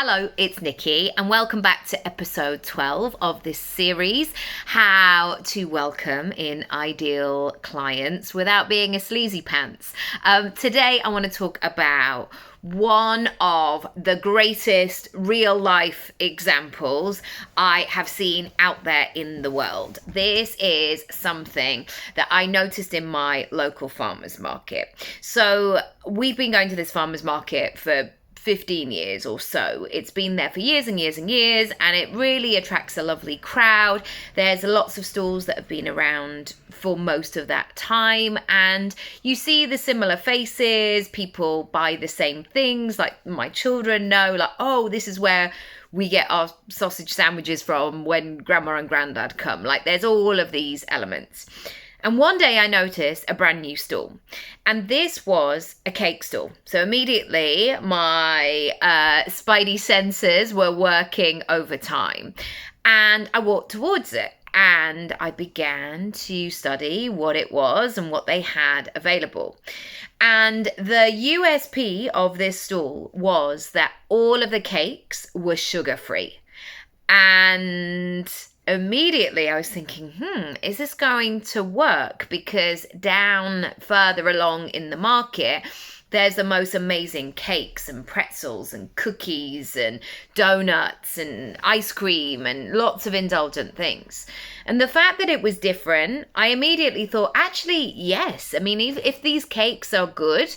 Hello, it's Nikki, and welcome back to episode 12 of this series, How to Welcome in Ideal Clients Without Being a Sleazy Pants. Today, I want to talk about one of the greatest real life examples I have seen out there in the world. This is something that I noticed in my local farmers market. So we've been going to this farmers market for 15 years or so. It's been there for years and years and years, and it really attracts a lovely crowd. There's lots of stalls that have been around for most of that time, and you see the similar faces. People buy the same things. Like my children know, like, oh, this is where we get our sausage sandwiches from when grandma and granddad come. Like there's all of these elements. And one day I noticed a brand new stall, and this was a cake stall. So immediately my spidey senses were working overtime, and I walked towards it and I began to study what it was and what they had available. And the USP of this stall was that all of the cakes were sugar-free. And immediately I was thinking, is this going to work? Because down further along in the market, there's the most amazing cakes and pretzels and cookies and donuts and ice cream and lots of indulgent things. And the fact that it was different, I immediately thought, actually, yes. I mean, if these cakes are good,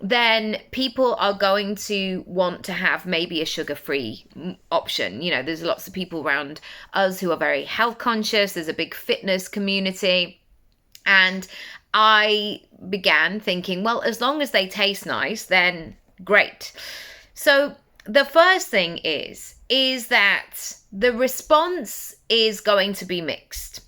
then people are going to want to have maybe a sugar-free option. You know, there's lots of people around us who are very health conscious. There's a big fitness community. And I began thinking, well, as long as they taste nice, then great. So the first thing is that the response is going to be mixed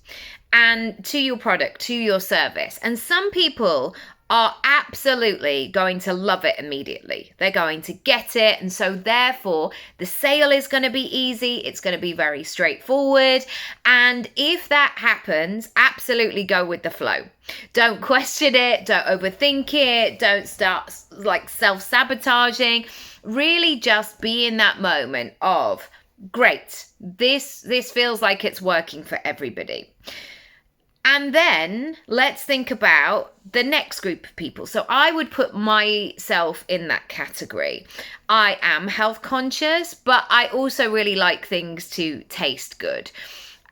and to your product, to your service. And some people are absolutely going to love it immediately. They're going to get it. And so therefore, the sale is going to be easy. It's going to be very straightforward. And if that happens, absolutely go with the flow. Don't question it. Don't overthink it. Don't start like self-sabotaging. Really just be in that moment of, great, this feels like it's working for everybody. And then let's think about the next group of people. So I would put myself in that category. I am health conscious, but I also really like things to taste good.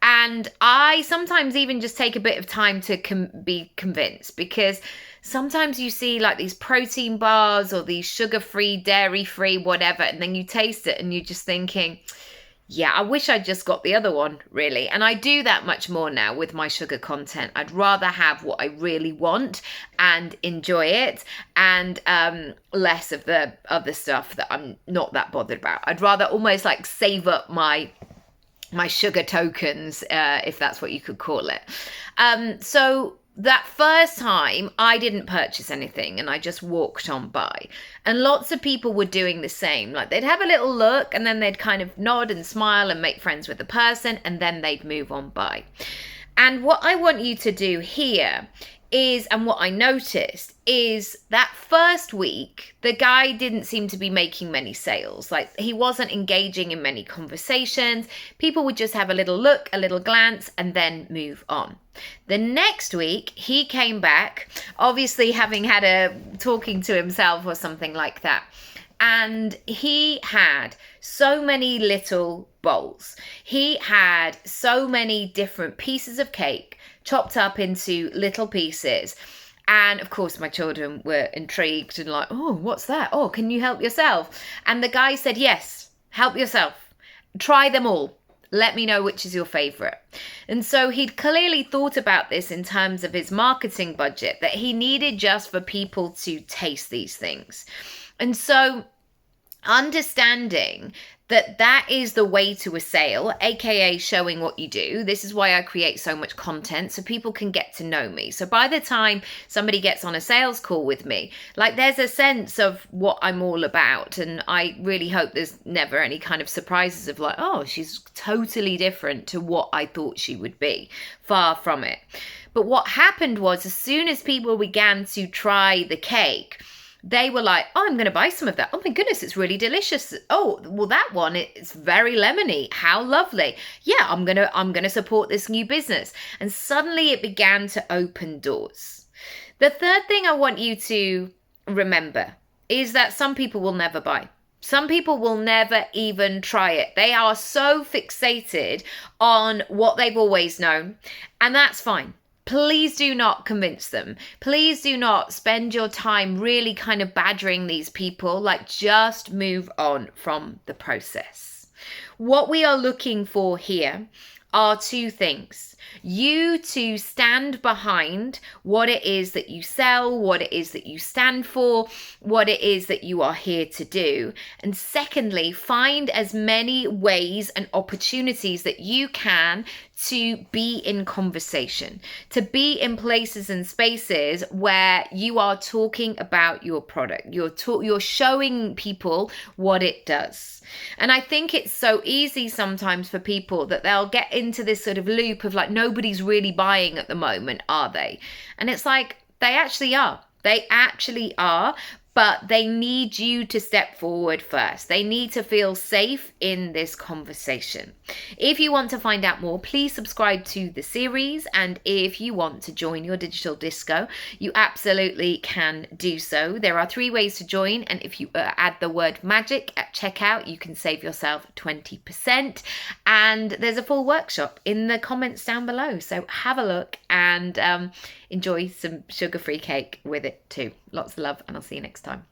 And I sometimes even just take a bit of time to be convinced, because sometimes you see like these protein bars or these sugar-free, dairy-free, whatever, and then you taste it and you're just thinking, yeah, I wish I'd just got the other one, really. And I do that much more now with my sugar content. I'd rather have what I really want and enjoy it, and less of the other stuff that I'm not that bothered about. I'd rather almost like save up my sugar tokens, if that's what you could call it. So that first time I didn't purchase anything and I just walked on by, and lots of people were doing the same. Like they'd have a little look and then they'd kind of nod and smile and make friends with the person, and then they'd move on by. And what I want you to do here is, and what I noticed is that first week, the guy didn't seem to be making many sales. Like he wasn't engaging in many conversations. People would just have a little look, a little glance, and then move on. The next week, he came back, obviously having had a talking to himself or something like that. And he had so many little bowls. He had so many different pieces of cake chopped up into little pieces. And of course, my children were intrigued and like, oh, what's that? Oh, can you help yourself? And the guy said, yes, help yourself. Try them all. Let me know which is your favorite. And so he'd clearly thought about this in terms of his marketing budget, that he needed just for people to taste these things. And so understanding that is the way to a sale, aka showing what you do. This is why I create so much content, so people can get to know me. So by the time somebody gets on a sales call with me, like there's a sense of what I'm all about. And I really hope there's never any kind of surprises of like, oh, she's totally different to what I thought she would be. Far from it. But what happened was, as soon as people began to try the cake, they were like, oh, I'm going to buy some of that. Oh my goodness, it's really delicious. Oh, well, that one, it's very lemony. How lovely. Yeah, I'm going to support this new business. And suddenly it began to open doors. The third thing I want you to remember is that some people will never buy. Some people will never even try it. They are so fixated on what they've always known, and that's fine. Please do not convince them. Please do not spend your time really kind of badgering these people. Like, just move on from the process. What we are looking for here are two things. You to stand behind what it is that you sell, what it is that you stand for, what it is that you are here to do. And secondly, find as many ways and opportunities that you can to be in conversation, to be in places and spaces where you are talking about your product. You're showing people what it does. And I think it's so easy sometimes for people that they'll get into this sort of loop of like, nobody's really buying at the moment, are they? And it's like, they actually are. They actually are. But they need you to step forward first. They need to feel safe in this conversation. If you want to find out more, please subscribe to the series. And if you want to join your digital disco, you absolutely can do so. There are 3 ways to join. And if you add the word magic at checkout, you can save yourself 20%. And there's a full workshop in the comments down below. So have a look and enjoy some sugar-free cake with it too. Lots of love, and I'll see you next time.